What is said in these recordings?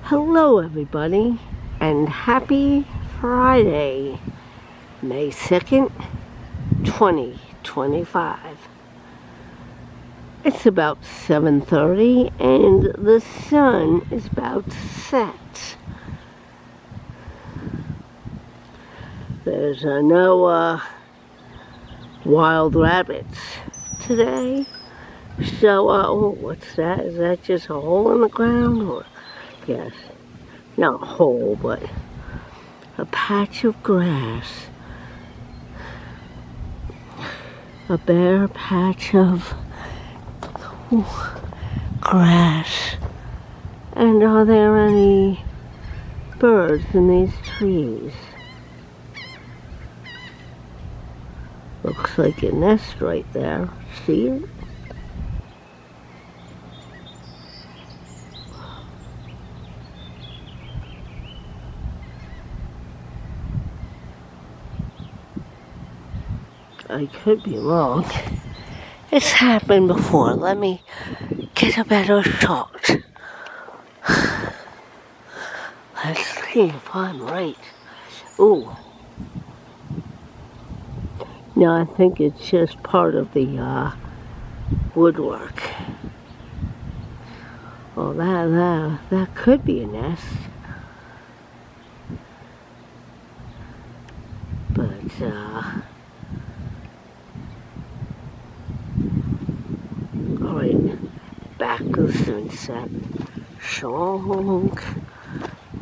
Hello everybody, and happy Friday, May 2nd, 2025. It's about 7:30 and the sun is about to set. There's no wild rabbits today. So, oh, what's that? Is that just a hole in the ground? Or, yes, not a hole, but a patch of grass. A bare patch of grass. And are there any birds in these trees? Looks like a nest right there. See it? I could be wrong. It's happened before. Let me get a better shot. Let's see if I'm right. Ooh. No, I think it's just part of the woodwork. Oh, that could be a nest. But, alright, back to the sunset. Shonk.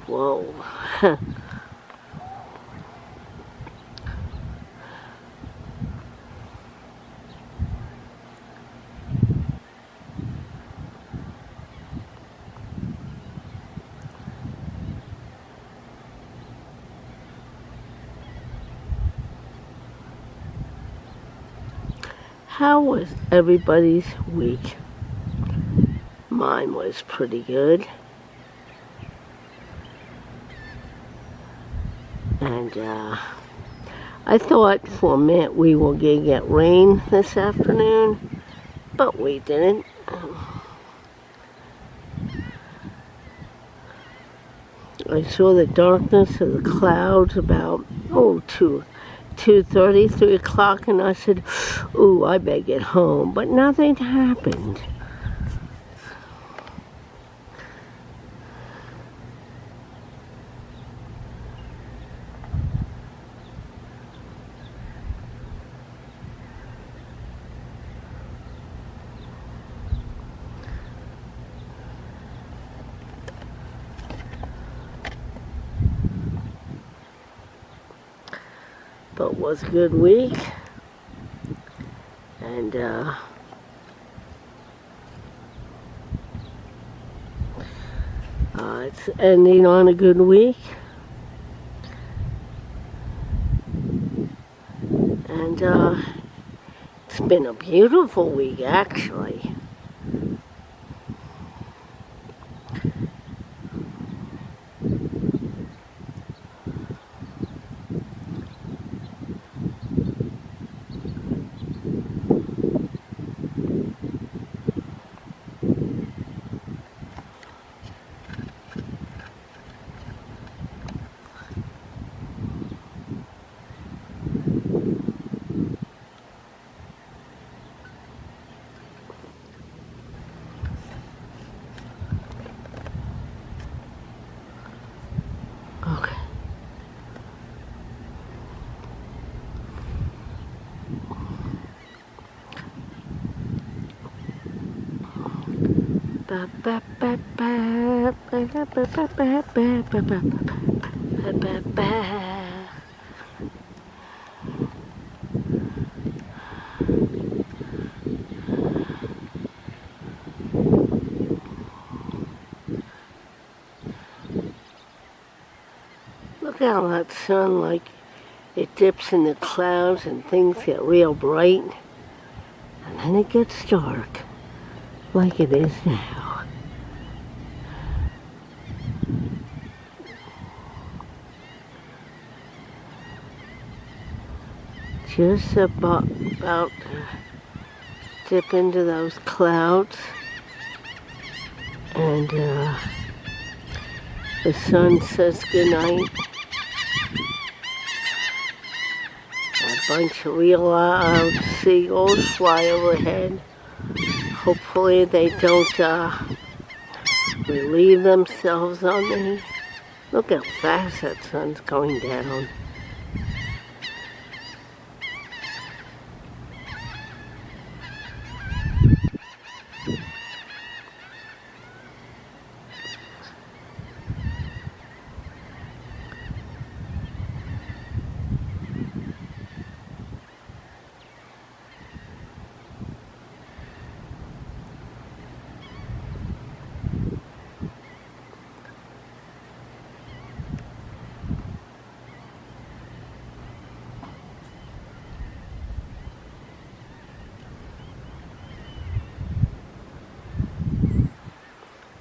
Whoa. How was everybody's week? Mine was pretty good. And I thought for a minute we were going to get rain this afternoon, but we didn't. I saw the darkness of the clouds about 2:30, 3 o'clock, and I said, ooh, I better get home. But nothing happened. But it was a good week. And it's ending on a good week. And it's been a beautiful week, actually. Okay. Ba ba ba ba ba ba ba ba ba ba ba ba ba. Look how that sun, like, it dips in the clouds and things get real bright. And then it gets dark, like it is now. Just about to dip into those clouds. And The sun says goodnight. A bunch of real seagulls fly overhead. Hopefully they don't relieve themselves on me. Look how fast that sun's going down.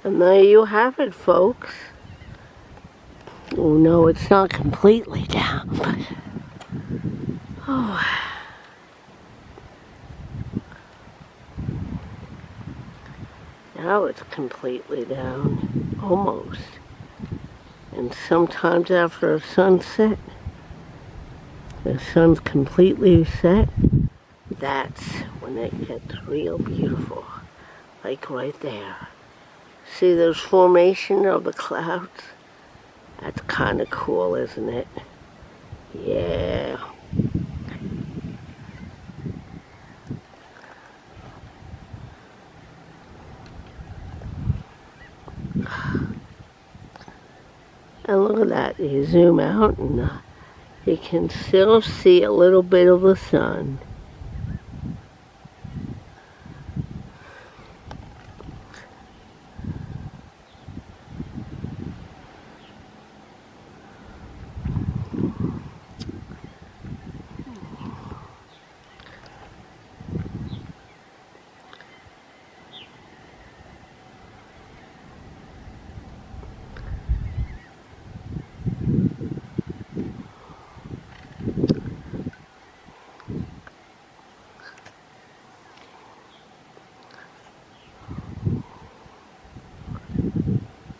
And there you have it, folks. Oh no, it's not completely down, but oh. Now it's completely down, almost. And sometimes after sunset, the sun's completely set, that's when it gets real beautiful, like right there. See those formation of the clouds? That's kind of cool, isn't it? Yeah. And look at that, you zoom out and you can still see a little bit of the sun.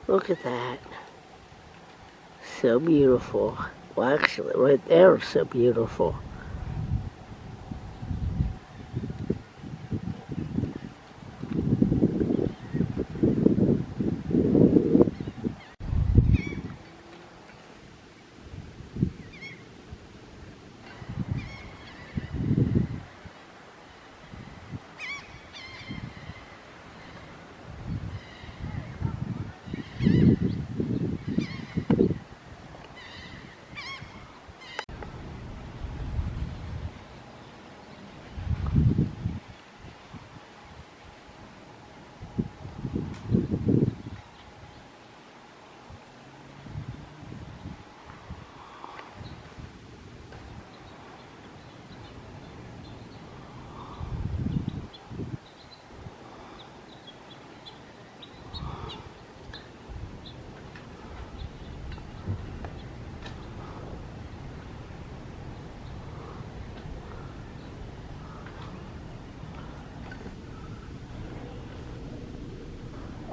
Look at that. So beautiful. Well, actually, right there is so beautiful.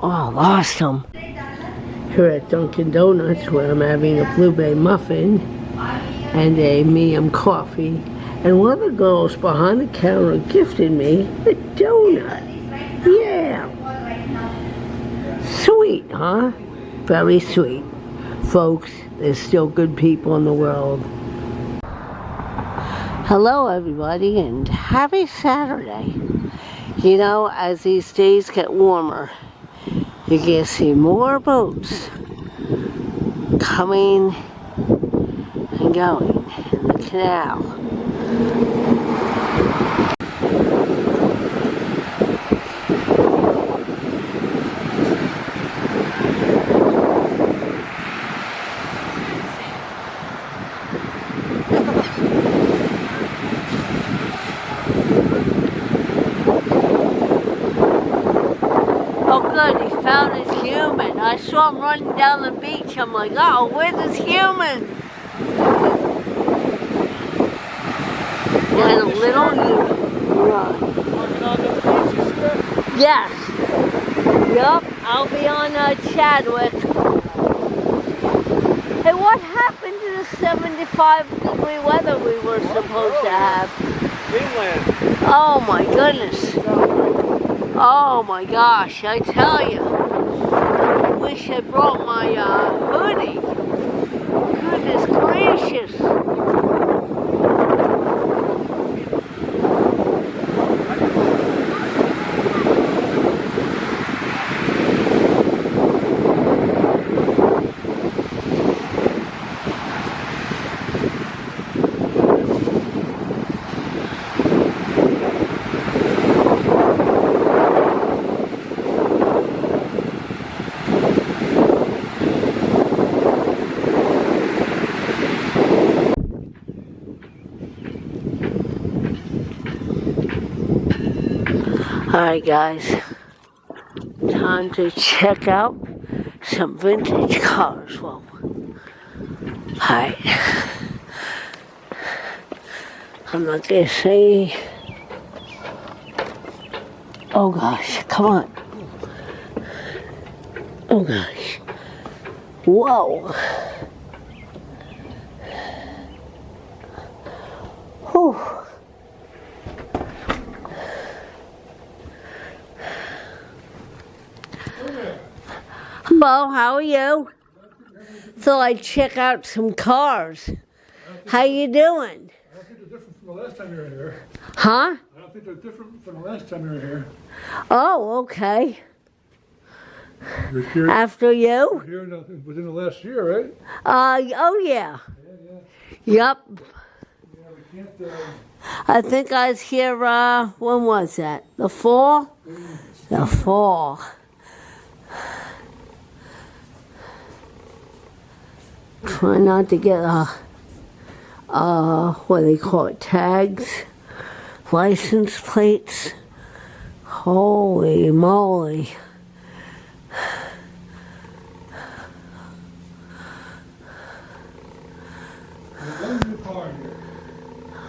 Oh, I lost them. Here at Dunkin' Donuts, where I'm having a Blue Bay muffin and a medium coffee. And one of the girls behind the counter gifted me a donut. Yeah. Sweet, huh? Very sweet. Folks, there's still good people in the world. Hello, everybody, and happy Saturday. You know, as these days get warmer, you can see more boats coming and going in the canal. Oh good, he found his human. I saw him running down the beach. I'm like, oh, where's his human? And a little human. Run. Yes. Yup, I'll be on Chadwick. Hey, what happened to the 75-degree weather we were supposed to have? Inland. Oh my goodness. Oh my gosh, I tell you. Wish I brought my hoodie. Goodness gracious. Alright guys, time to check out some vintage cars. Well, alright. I'm not gonna say, oh gosh, come on. Oh gosh. Whoa. Whew. Hello, how are you? Thought I'd check out some cars. How you doing? I don't think they're different from the last time you were here. Huh? I don't think they're different from the last time you were here. Oh, okay. You were here, After you? here within the last year, right? Oh yeah. Yeah. Yep. Yeah, we can't, I think I was here, when was that? The fall? The fall. Try not to get, what do they call it, tags, license plates. Holy moly.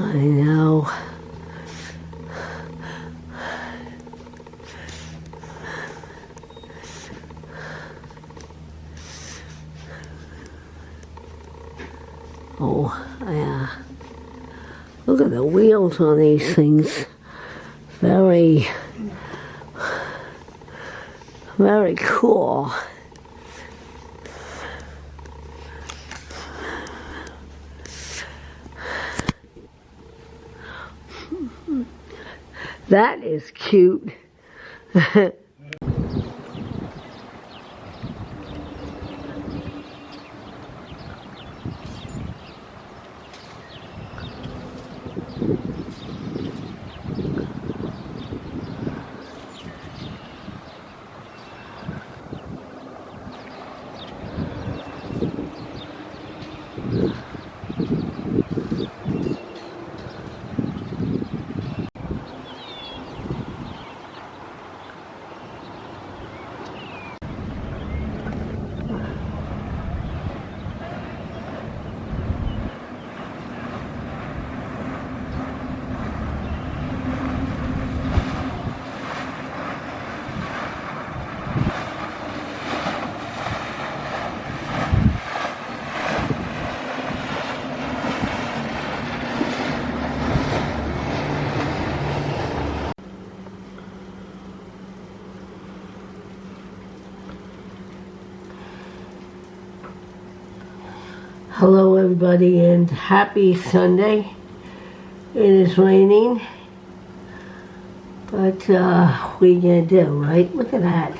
I know. Oh, yeah. Look at the wheels on these things. Very, very cool. That is cute. Hello everybody and happy Sunday. It is raining, but what are you gonna do, right? Look at that.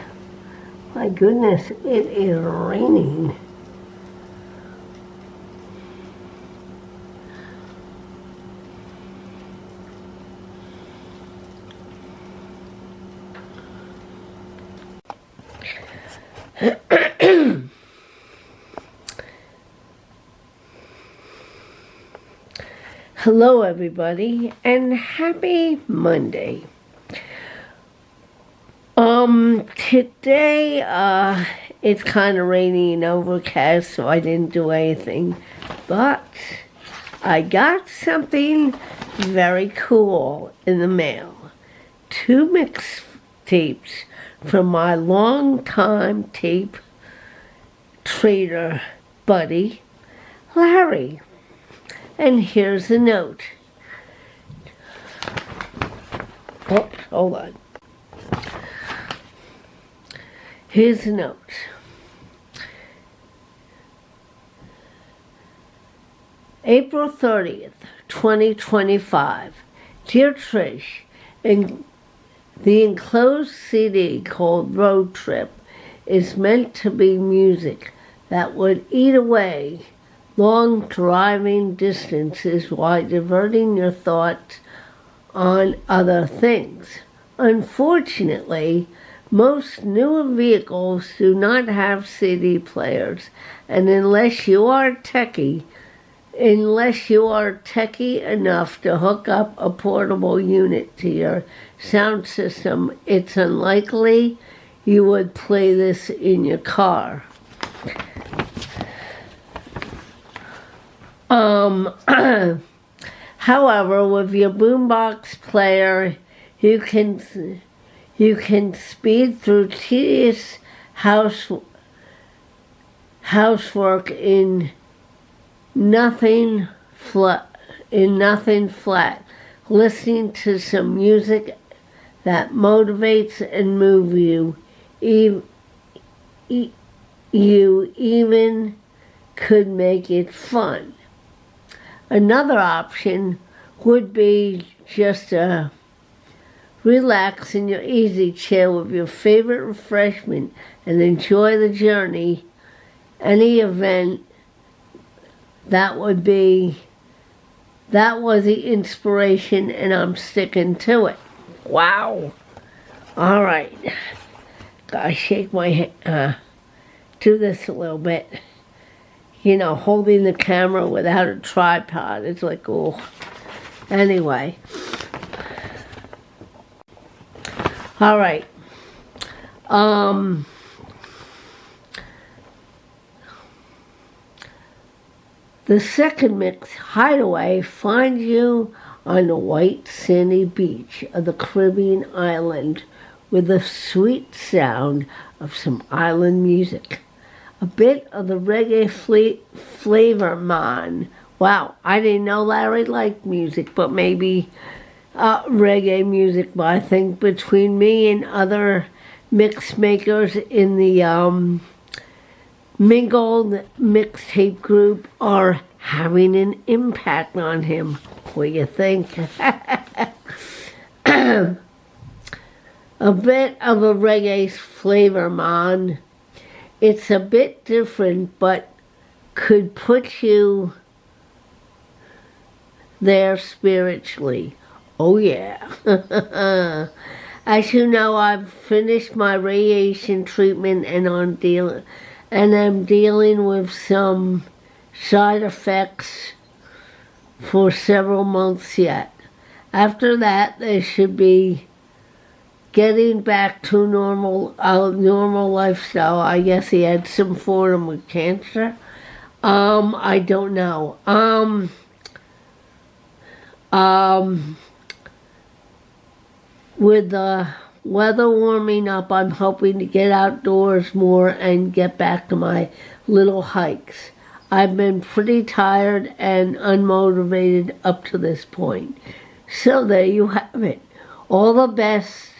My goodness, it is raining. Hello everybody and happy Monday. Today it's kind of rainy and overcast, so I didn't do anything, but I got something very cool in the mail. 2 mix tapes from my longtime tape trader buddy, Larry. And here's a note. Oh, hold on. Here's a note. April 30th, 2025. Dear Trish, in the enclosed CD called Road Trip is meant to be music that would eat away long driving distances while diverting your thoughts on other things. Unfortunately, most newer vehicles do not have CD players, and unless you are techie enough to hook up a portable unit to your sound system, it's unlikely you would play this in your car. However, with your boombox player, you can speed through tedious housework in nothing flat, listening to some music that motivates and moves you. You even could make it fun. Another option would be just to relax in your easy chair with your favorite refreshment and enjoy the journey. Any event, that was the inspiration, and I'm sticking to it. Wow. All right. Gotta shake my head. Do this a little bit. You know, holding the camera without a tripod. It's like, oh. Anyway. All right. The second mix, Hideaway, finds you on the white sandy beach of the Caribbean island with the sweet sound of some island music. A bit of the reggae flavor, man. Wow, I didn't know Larry liked music, but maybe reggae music. But I think between me and other mix makers in the mingled mixtape group are having an impact on him. What do you think? A bit of a reggae flavor, man. It's a bit different, but could put you there spiritually. Oh yeah. As you know, I've finished my radiation treatment and I'm dealing with some side effects for several months yet. After that, they should be getting back to normal lifestyle. I guess he had some form of cancer. I don't know. With the weather warming up, I'm hoping to get outdoors more and get back to my little hikes. I've been pretty tired and unmotivated up to this point. So there you have it. All the best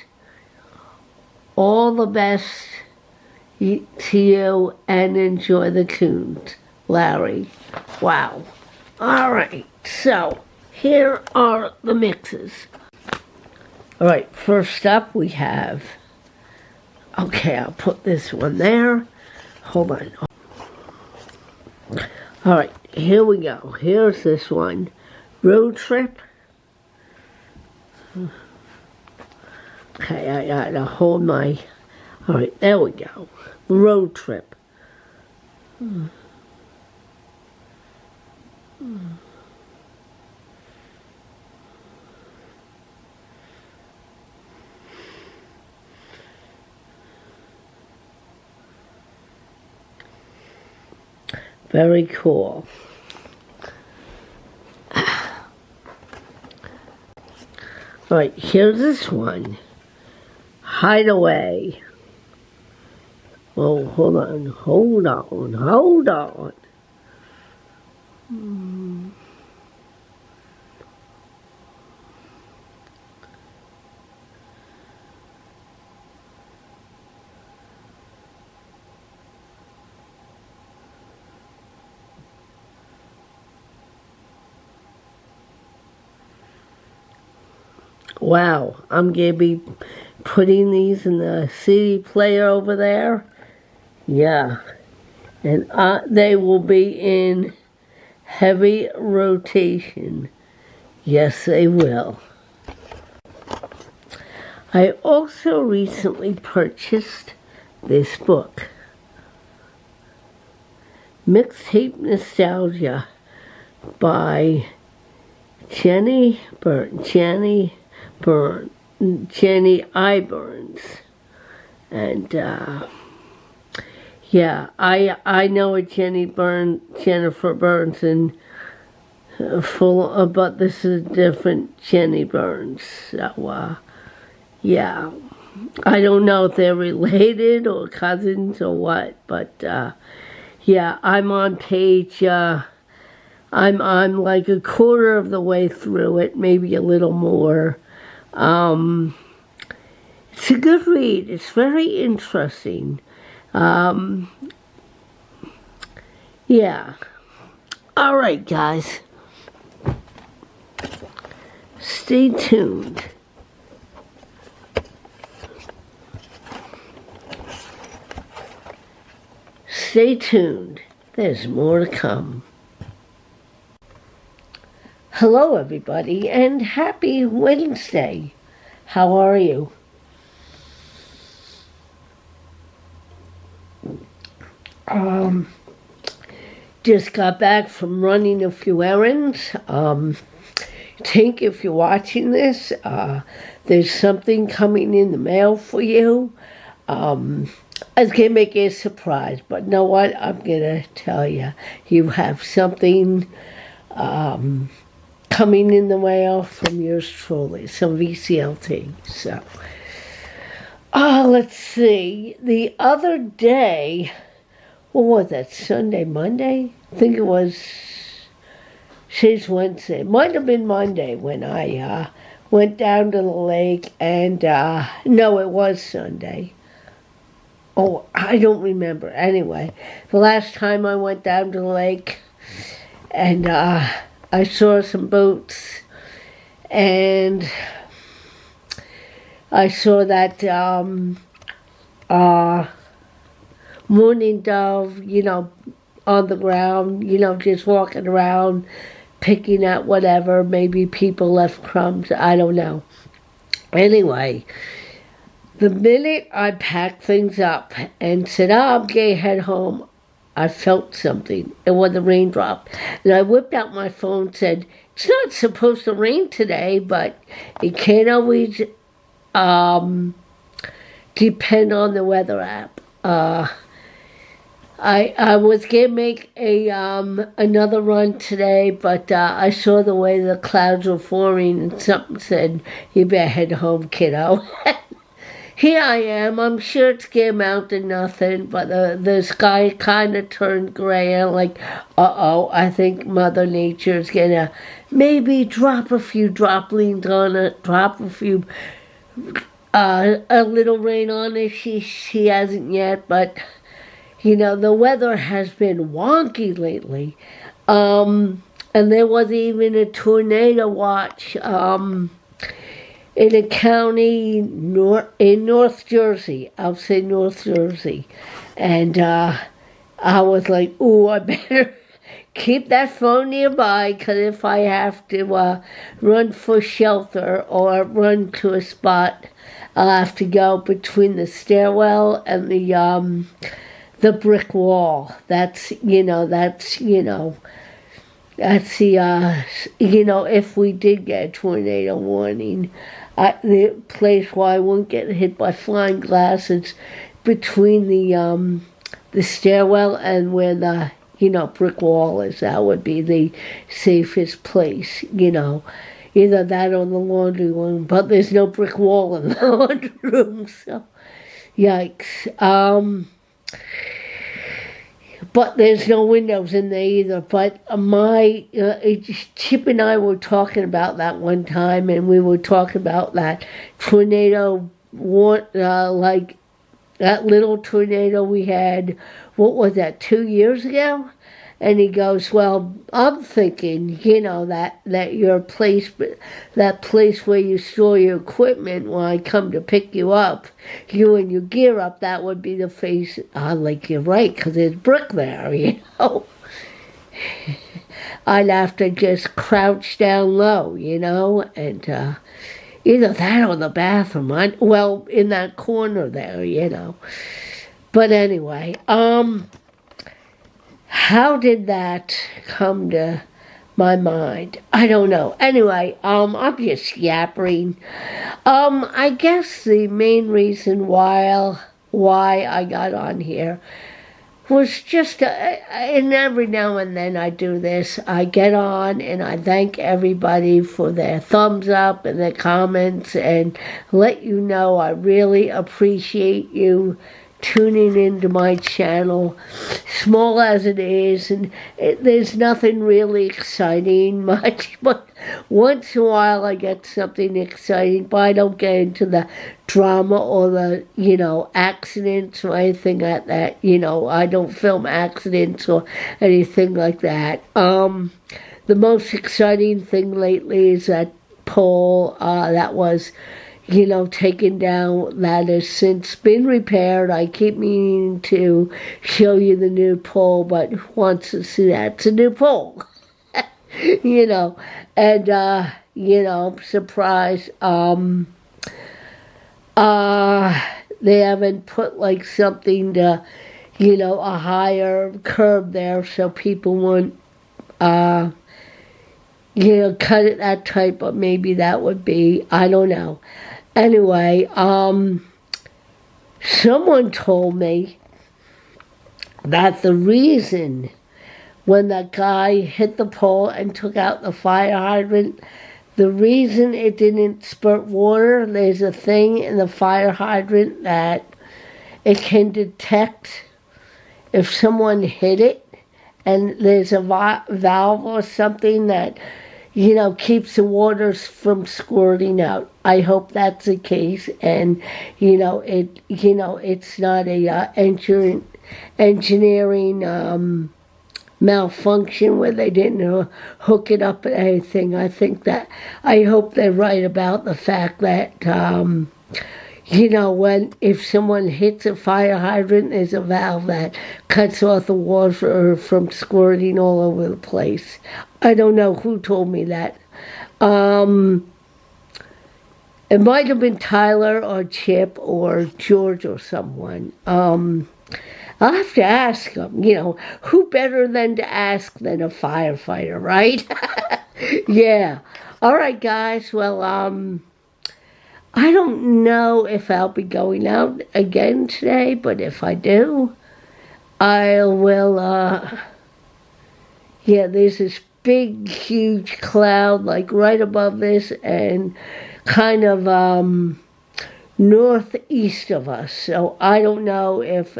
to you, and enjoy the tunes, Larry. Wow. All right, so here are the mixes. All right, first up we have, okay, I'll put this one there. Hold on. All right, here we go. Here's this one, Road Trip. Okay, I gotta hold my, all right, there we go. Road Trip. Very cool. All right, here's this one. Hideaway. Oh, hold on. Wow, I'm going to be putting these in the CD player over there. Yeah. And they will be in heavy rotation. Yes, they will. I also recently purchased this book, Mixtape Nostalgia by Jenny I. Burns. And yeah, I know a Jennifer Burns, and but this is a different Jenny Burns. So yeah, I don't know if they're related or cousins or what, but yeah, I'm on page. I'm like a quarter of the way through it, maybe a little more. It's a good read. It's very interesting. Yeah. All right, guys. Stay tuned. Stay tuned. There's more to come. Hello, everybody, and happy Wednesday. How are you? Just got back from running a few errands. Tink, if you're watching this, there's something coming in the mail for you. I was going to make it a surprise, but you know what? I'm going to tell you. You have something coming in the mail from yours truly, some VCLT. So, let's see. The other day, what was that, Sunday, Monday? I think it was, today's Wednesday. It might have been Monday when I went down to the lake and, no, it was Sunday. Oh, I don't remember. Anyway, the last time I went down to the lake and I saw some boats and I saw that mourning dove, on the ground, just walking around, picking at whatever. Maybe people left crumbs. I don't know. Anyway, the minute I packed things up and said, I'm going to head home, I felt something. It was a raindrop. And I whipped out my phone and said, it's not supposed to rain today, but it can't always depend on the weather app. I was going to make another run today, but I saw the way the clouds were forming and something said, you better head home, kiddo. Here I am. I'm sure it's going to amount to nothing, but the sky kind of turned gray. And I'm like, I think Mother Nature is going to maybe drop a few droplings on it, drop a few, a little rain on it. She hasn't yet, but, the weather has been wonky lately. And there was even a tornado watch, in a county in North Jersey. I'll say North Jersey. And I was like, ooh, I better keep that phone nearby, because if I have to run for shelter or run to a spot, I'll have to go between the stairwell and the brick wall. That's the, if we did get a tornado warning, the place where I won't get hit by flying glass is between the stairwell and where the, brick wall is. That would be the safest place, either that or the laundry room, but there's no brick wall in the laundry room, so yikes. but there's no windows in there either. But Chip and I were talking about that one time, and we were talking about that tornado, like that little tornado we had, what was that, 2 years ago? And he goes, well, I'm thinking, that your place, that place where you store your equipment when I come to pick you up, you and your gear up, that would be the face. Like, you're right, because there's brick there, I'd have to just crouch down low, and either that or the bathroom. In that corner there, But anyway, how did that come to my mind? I don't know. Anyway, I'm just yapping. I guess the main reason why I got on here was just, and every now and then I do this, I get on and I thank everybody for their thumbs up and their comments and let you know I really appreciate you tuning into my channel, small as it is, and there's nothing really exciting much, but once in a while I get something exciting, but I don't get into the drama or the, accidents or anything like that. I don't film accidents or anything like that. The most exciting thing lately is that pole that was taken down, that has since been repaired. I keep meaning to show you the new pole, but who wants to see that? It's a new pole. And, I'm surprised. They haven't put like something to, a higher curb there so people won't, cut it that tight, but maybe that would be, I don't know. Anyway, someone told me that the reason when that guy hit the pole and took out the fire hydrant, the reason it didn't spurt water, there's a thing in the fire hydrant that it can detect if someone hit it, and there's a valve or something that keeps the waters from squirting out. I hope that's the case, and it's not a engineering malfunction where they didn't hook it up or anything. I hope they're right about the fact that if someone hits a fire hydrant, there's a valve that cuts off the water from squirting all over the place. I don't know who told me that. It might have been Tyler or Chip or George or someone. I'll have to ask them, who better than to ask than a firefighter, right? Yeah. All right, guys. Well, I don't know if I'll be going out again today, but if I do, I will, there's this big, huge cloud, like right above this, and kind of, northeast of us, so I don't know if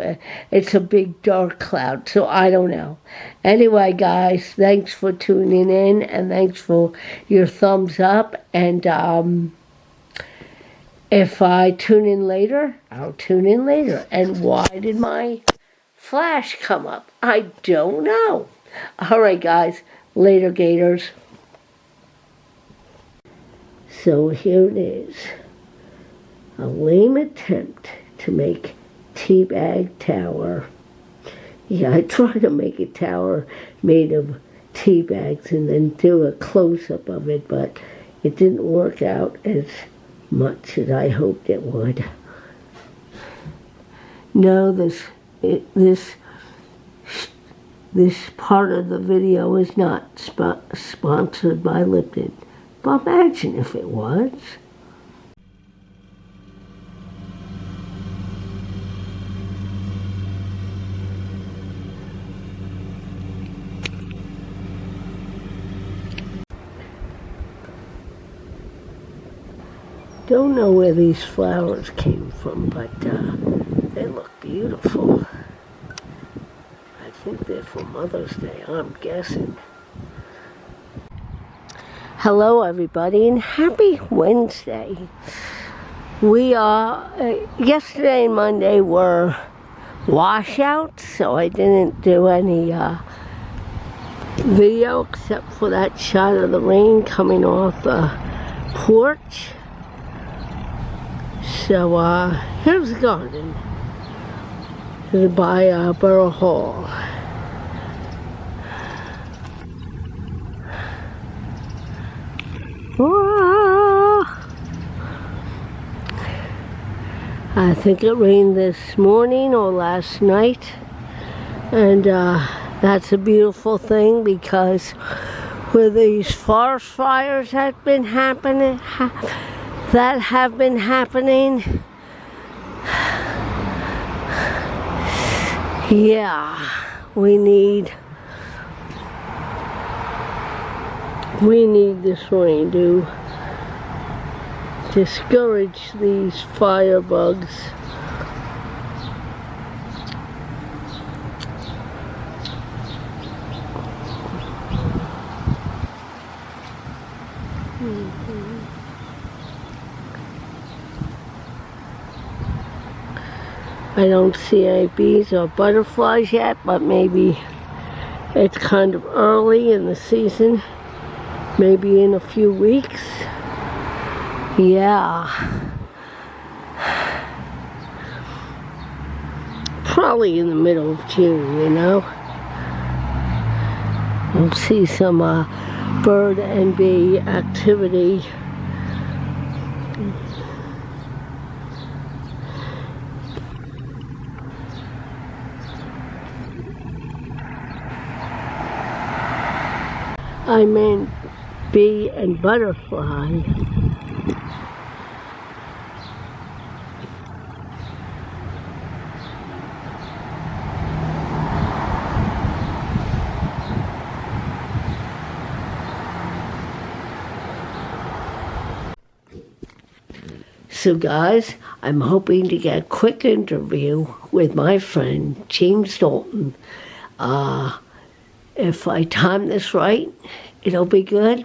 it's a big dark cloud, so I don't know. Anyway, guys, thanks for tuning in, and thanks for your thumbs up, and if I tune in later, I'll tune in later. And why did my flash come up? I don't know. All right, guys, later, Gators. So here it is. A lame attempt to make teabag tower. Yeah, I tried to make a tower made of tea bags and then do a close-up of it, but it didn't work out as much as I hoped it would. No, this part of the video is not sponsored by Lipton, but imagine if it was. Don't know where these flowers came from, but they look beautiful. I think they're for Mother's Day, I'm guessing. Hello everybody and happy Wednesday. We are, yesterday and Monday were washouts, so I didn't do any video except for that shot of the rain coming off the porch. So here's the garden by Borough Hall. I think it rained this morning or last night, and that's a beautiful thing, because where these forest fires have been happening, yeah, we need this rain to discourage these firebugs. I don't see any bees or butterflies yet, but maybe it's kind of early in the season. Maybe in a few weeks. Yeah. Probably in the middle of June, you know. We'll see some bird and bee activity. I meant bee and butterfly. So guys, I'm hoping to get a quick interview with my friend James Dalton. If I time this right, it'll be good.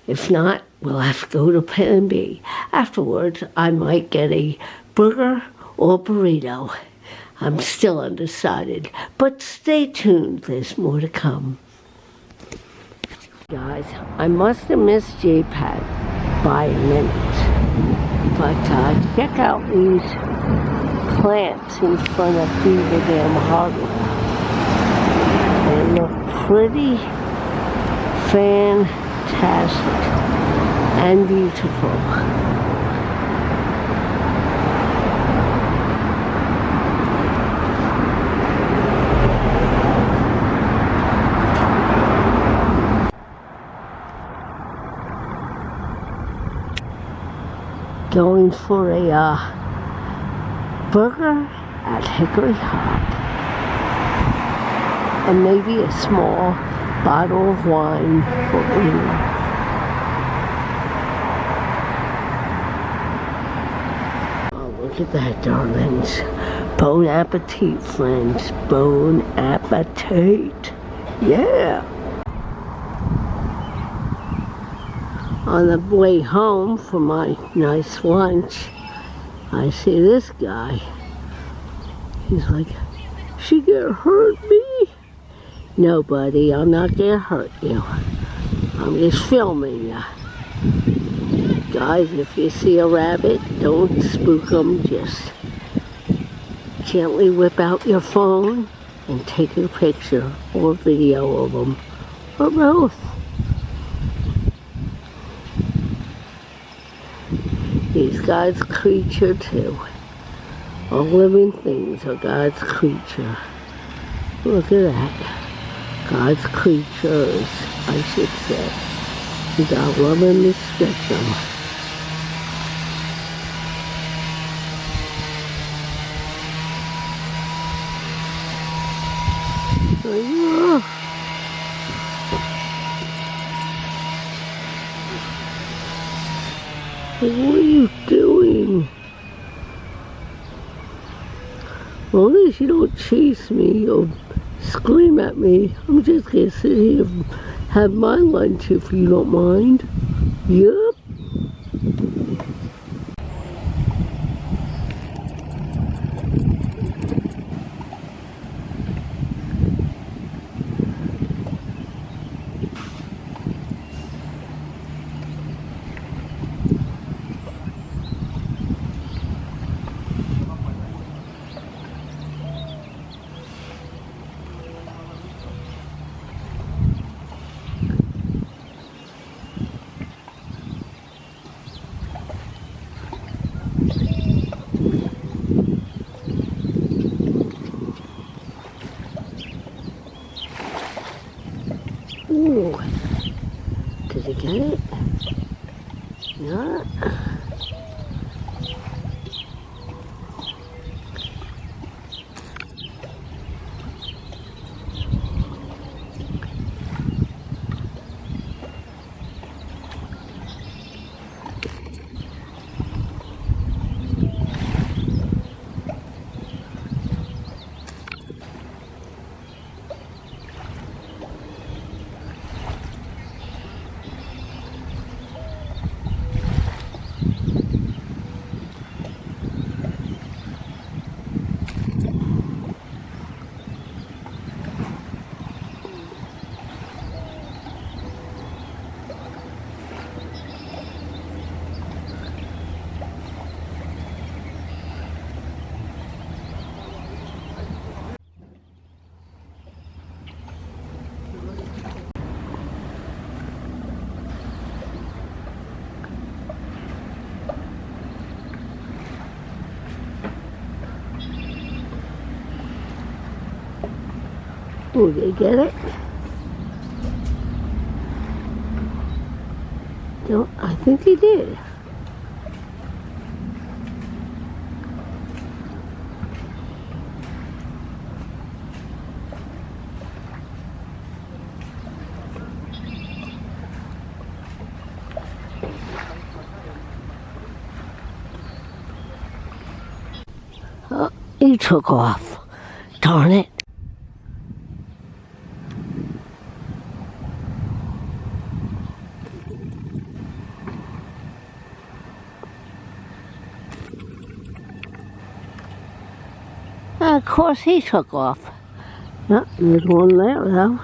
If not, we'll have to go to Plan B. Afterwards, I might get a burger or burrito. I'm still undecided, but stay tuned, there's more to come. Guys, I must have missed JPAD by a minute, but check out these plants in front of Beaver Dam Hardware. They look pretty fantastic and beautiful. Going for a burger at Hickory Hop. And maybe a small bottle of wine for dinner. Oh, look at that, darlings. Bon appetit, friends. Bon appetit. Yeah. On the way home from my nice lunch, I see this guy. He's like, "She gonna hurt me?" No, buddy, I'm not gonna hurt you. I'm just filming you. Guys, if you see a rabbit, don't spook them. Just gently whip out your phone and take a picture or video of them, or both. He's God's creature too. All living things are God's creature. Look at that. God's creatures, I should say. You gotta love and respect them. What are you doing? As long as you don't chase me or scream at me. I'm just gonna sit here and have my lunch if you don't mind. Yup. Ooh. Did he get it? Yeah. Oh, did he get it? No, I think he did. Oh, he took off. Darn it. Of course he took off. Oh, there's one there though.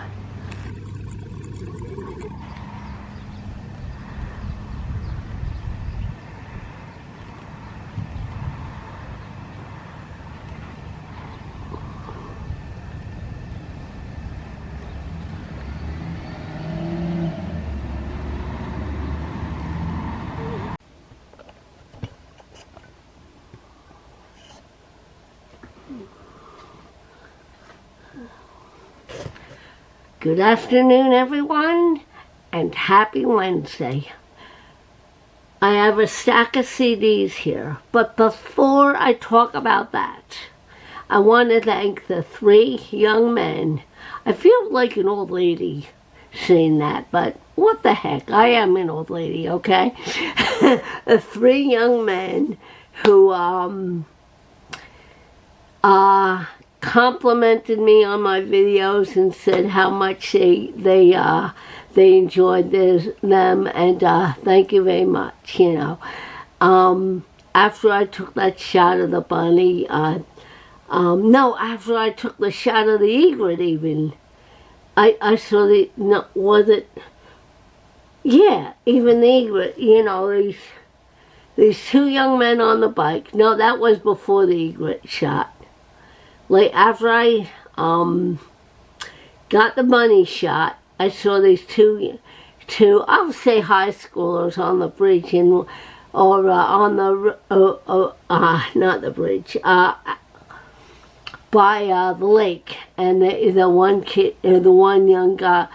Good afternoon, everyone, and happy Wednesday. I have a stack of CDs here, but before I talk about that, I want to thank the 3 young men. I feel like an old lady saying that, but what the heck, I am an old lady, okay? The 3 young men who complimented me on my videos and said how much they enjoyed them, and thank you very much. You know, after I took that shot of the bunny, no, after I took the shot of the egret, even I saw the, no, was it? Yeah, even the egret. You know, these 2 young men on the bike. No, that was before the egret shot. Like after I got the bunny shot, I saw these two I'll say high schoolers on the bridge or on the not the bridge, by the lake, and the one kid, the one young guy,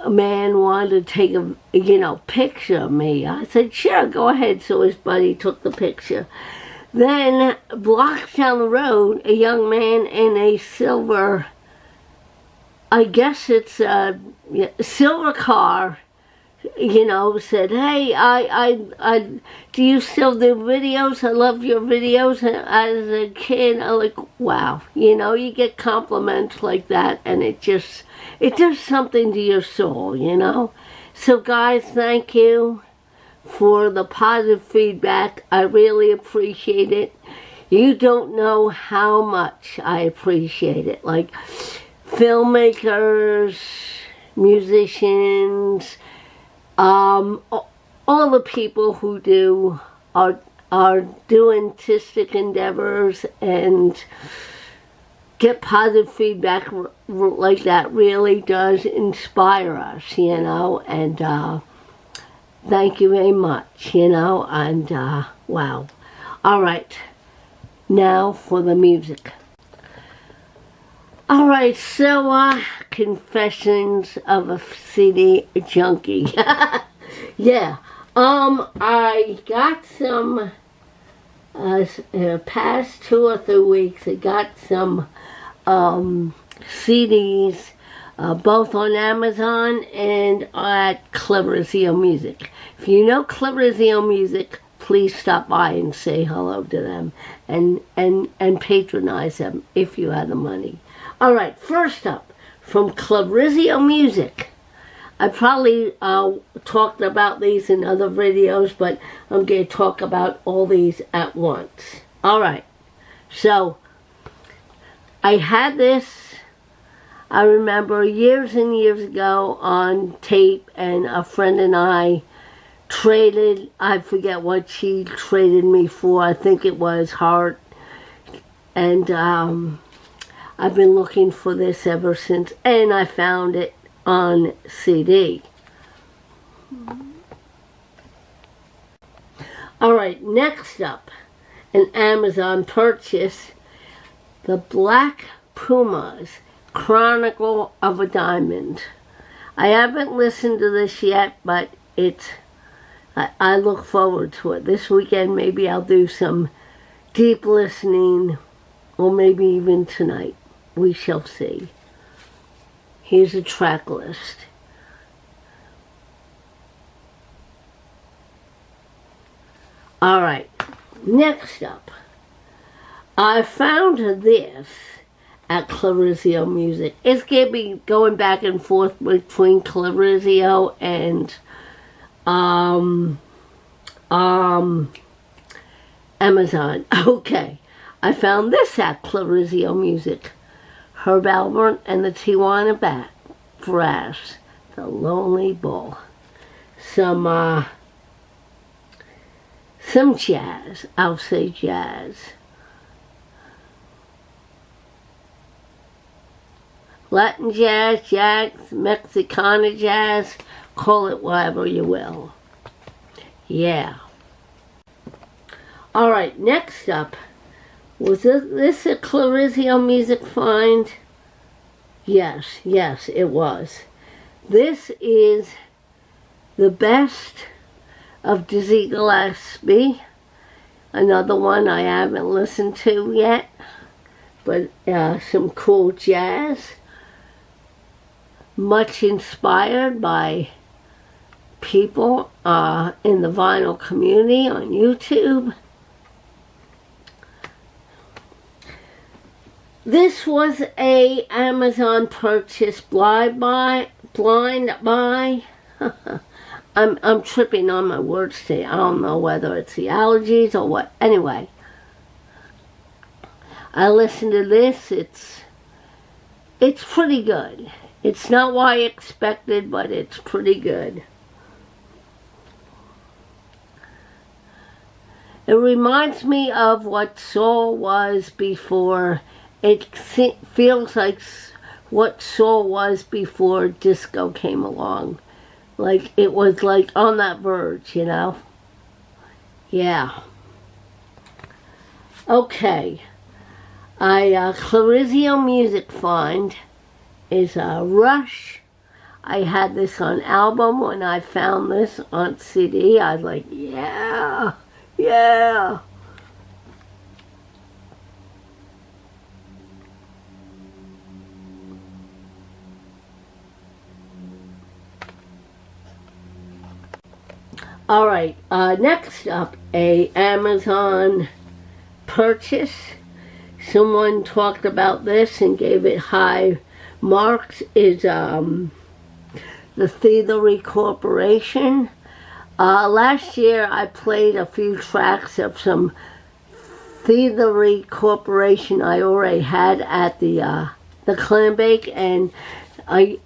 man wanted to take a picture of me. I said sure, go ahead. So his buddy took the picture. Then, blocks down the road, a young man in a silver, I guess it's a silver car, you know, said, "Hey, do you still do videos? I love your videos." And as a kid, I'm like, wow, you know, you get compliments like that, and it does something to your soul, you know. So, guys, thank you for the positive feedback. I really appreciate it. You don't know how much I appreciate it. Like filmmakers, musicians, all the people who are doing artistic endeavors and get positive feedback like that really does inspire us, you know, and thank you very much, you know, and wow. All right, now for the music. All right, so Confessions of a CD Junkie. Yeah, I got some, past 2 or 3 weeks, I got some CDs, both on Amazon and at Cleverizio Music. If you know Cleverizio Music, please stop by and say hello to them and patronize them if you have the money. All right, first up, from Cleverizio Music. I probably talked about these in other videos, but I'm going to talk about all these at once. All right, so I had this, I remember years and years ago on tape, and a friend and I traded, I forget what she traded me for, I think it was Heart, and I've been looking for this ever since, and I found it on CD. All right, next up, an Amazon purchase, the Black Pumas, Chronicle of a Diamond. I haven't listened to this yet, but I look forward to it. This weekend maybe I'll do some deep listening, or maybe even tonight. We shall see. Here's a track list. All right, next up, I found this at Cleverizio Music. It's going to be going back and forth between Cleverizio and Amazon. Okay, I found this at Cleverizio Music. Herb Alpert and the Tijuana Brass, The Lonely Bull. Some jazz, I'll say jazz. Latin jazz, Mexicana jazz, call it whatever you will. Yeah. All right, next up, was this a Cleverizio Music find? Yes, it was. This is the best of Dizzy Gillespie, another one I haven't listened to yet, but some cool jazz, much inspired by people in the vinyl community on YouTube. This was a Amazon purchase blind buy. I'm tripping on my words today. I don't know whether it's the allergies or what. Anyway, I listened to this. It's pretty good. It's not what I expected, but it's pretty good. It reminds me of what soul was before. It feels like what soul was before disco came along. Like, it was like on that verge, you know? Yeah. Okay. Cleverizio Music find is Rush. I had this on album. When I found this on CD, I was like, yeah. All right, next up, a Amazon purchase. Someone talked about this and gave it high marks. Is the Thievery Corporation. Last year I played a few tracks of some Thievery Corporation I already had at the clam bake, and a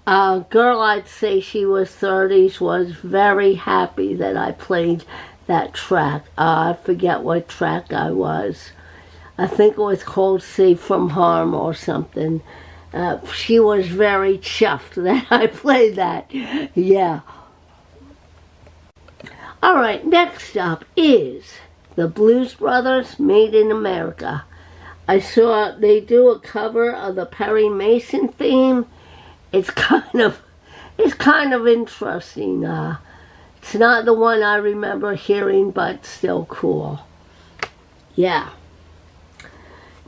girl, I'd say she was 30s, was very happy that I played that track. I forget what track I was. I think it was called Safe from Harm or something. She was very chuffed that I played that. Yeah. All right, next up is the Blues Brothers, Made in America. I saw they do a cover of the Perry Mason theme. It's kind of interesting. It's not the one I remember hearing, but still cool. Yeah.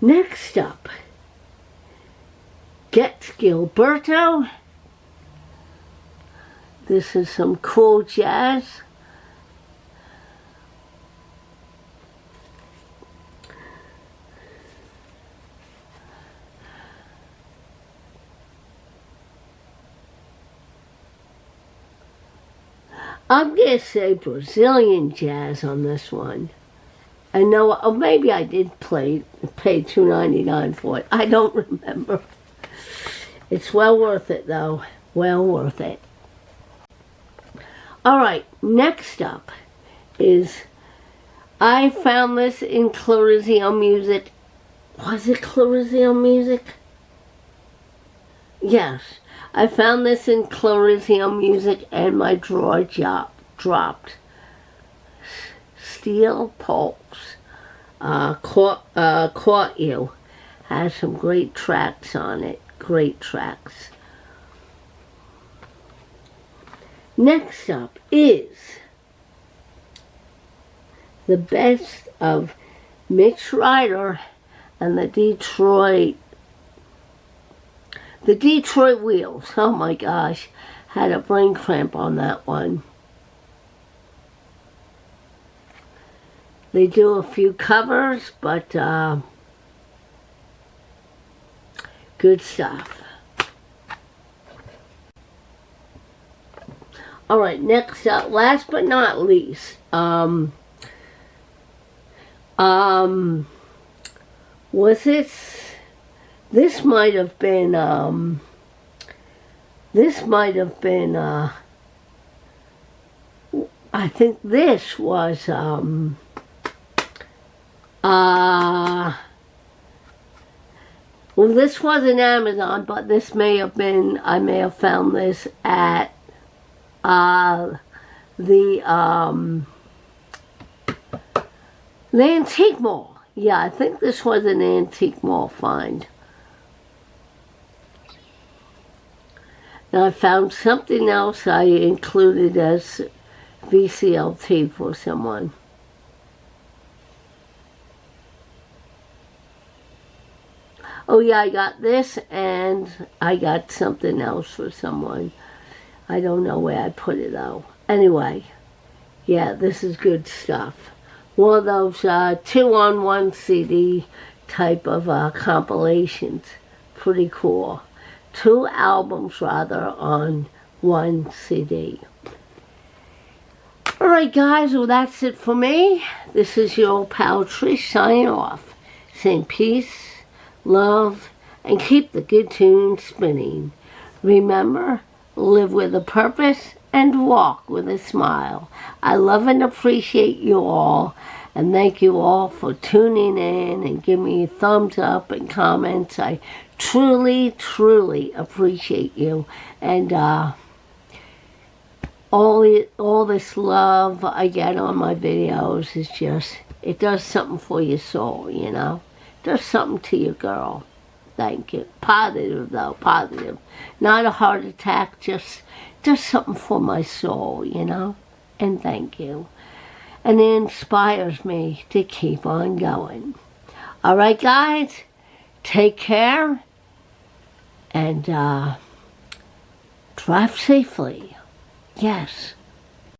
Next up, Gets Gilberto. This is some cool jazz. I'm going to say Brazilian jazz on this one. I know, or maybe I did pay $2.99 for it. I don't remember. It's well worth it, though. Well worth it. All right, next up is, I found this in Clarizio Music. Was it Clarizio Music? Yes. I found this in Clarizio Music and my drawer dropped. Steel Pulse. Caught You. Has some great tracks on it. Great tracks. Next up is the best of Mitch Ryder and the Detroit Wheels. Oh my gosh, had a brain cramp on that one. They do a few covers, but good stuff. All right, next up, last but not least, was it? This might have been, I think this was, well, this wasn't Amazon, but this may have been, I may have found this at, the Antique Mall. Yeah, I think this was an Antique Mall find. Now I found something else I included as VCLT for someone. Oh yeah, I got this and I got something else for someone. I don't know where I put it though. Anyway, yeah, this is good stuff. One of those 2-on-1 CD type of compilations. Pretty cool. 2 albums rather on 1 CD. Alright guys, well that's it for me. This is your old pal Trish signing off. Saying peace, love, and keep the good tunes spinning. Remember, live with a purpose and walk with a smile. I love and appreciate you all, and thank you all for tuning in and giving me a thumbs up and comments. I truly, truly appreciate you. And all this love I get on my videos is just, it does something for your soul, you know. It does something to your girl. Thank you. Positive though, positive. Not a heart attack, just something for my soul, you know. And thank you. And it inspires me to keep on going. Alright guys, take care and drive safely. Yes.